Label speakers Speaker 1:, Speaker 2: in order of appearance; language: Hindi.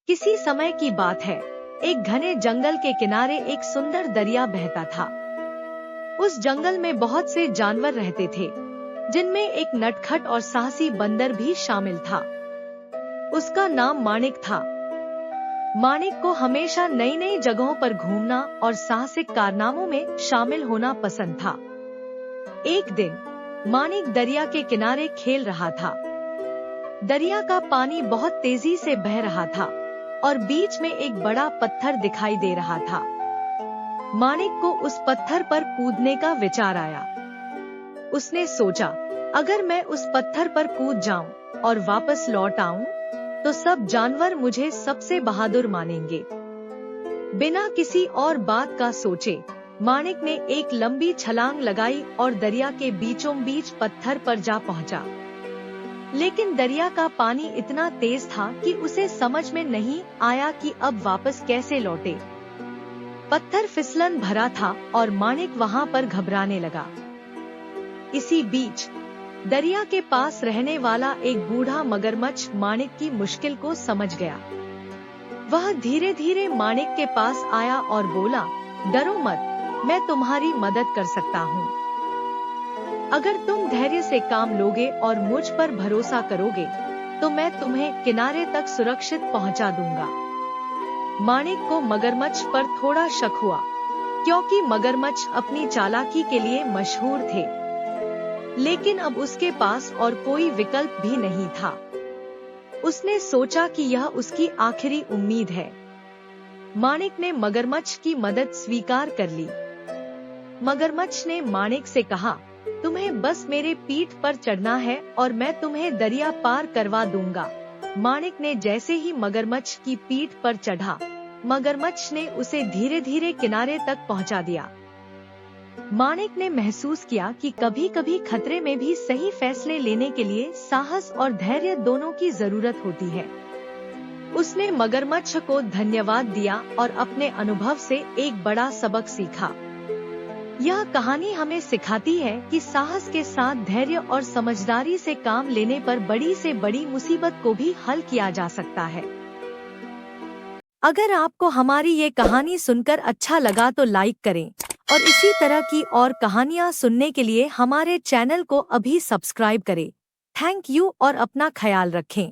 Speaker 1: किसी समय की बात है, एक घने जंगल के किनारे एक सुंदर दरिया बहता था। उस जंगल में बहुत से जानवर रहते थे, जिनमें एक नटखट और साहसी बंदर भी शामिल था। उसका नाम माणिक था। माणिक को हमेशा नई नई जगहों पर घूमना और साहसिक कारनामों में शामिल होना पसंद था। एक दिन माणिक दरिया के किनारे खेल रहा था। दरिया का पानी बहुत तेजी से बह रहा था और बीच में एक बड़ा पत्थर दिखाई दे रहा था। माणिक को उस पत्थर पर कूदने का विचार आया। उसने सोचा, अगर मैं उस पत्थर पर कूद जाऊं और वापस लौट आऊं, तो सब जानवर मुझे सबसे बहादुर मानेंगे। बिना किसी और बात का सोचे माणिक ने एक लंबी छलांग लगाई और दरिया के बीचों बीच पत्थर पर जा पहुंचा। लेकिन दरिया का पानी इतना तेज था कि उसे समझ में नहीं आया कि अब वापस कैसे लौटे। पत्थर फिसलन भरा था और माणिक वहां पर घबराने लगा। इसी बीच दरिया के पास रहने वाला एक बूढ़ा मगरमच्छ माणिक की मुश्किल को समझ गया। वह धीरे धीरे माणिक के पास आया और बोला, डरो मत, मैं तुम्हारी मदद कर सकता हूँ। अगर तुम धैर्य से काम लोगे और मुझ पर भरोसा करोगे, तो मैं तुम्हें किनारे तक सुरक्षित पहुंचा दूंगा। माणिक को मगरमच्छ पर थोड़ा शक हुआ, क्योंकि मगरमच्छ अपनी चालाकी के लिए मशहूर थे। लेकिन अब उसके पास और कोई विकल्प भी नहीं था। उसने सोचा कि यह उसकी आखिरी उम्मीद है। माणिक ने मगरमच्छ की मदद स्वीकार कर ली। मगरमच्छ ने माणिक से कहा, तुम्हें बस मेरे पीठ पर चढ़ना है और मैं तुम्हें दरिया पार करवा दूंगा। माणिक ने जैसे ही मगरमच्छ की पीठ पर चढ़ा, मगरमच्छ ने उसे धीरे धीरे किनारे तक पहुंचा दिया। माणिक ने महसूस किया कि कभी कभी खतरे में भी सही फैसले लेने के लिए साहस और धैर्य दोनों की जरूरत होती है। उसने मगरमच्छ को धन्यवाद दिया और अपने अनुभव से एक बड़ा सबक सीखा। यह कहानी हमें सिखाती है कि साहस के साथ धैर्य और समझदारी से काम लेने पर बड़ी से बड़ी मुसीबत को भी हल किया जा सकता है। अगर आपको हमारी ये कहानी सुनकर अच्छा लगा तो लाइक करें और इसी तरह की और कहानियाँ सुनने के लिए हमारे चैनल को अभी सब्सक्राइब करें। थैंक यू और अपना ख्याल रखें।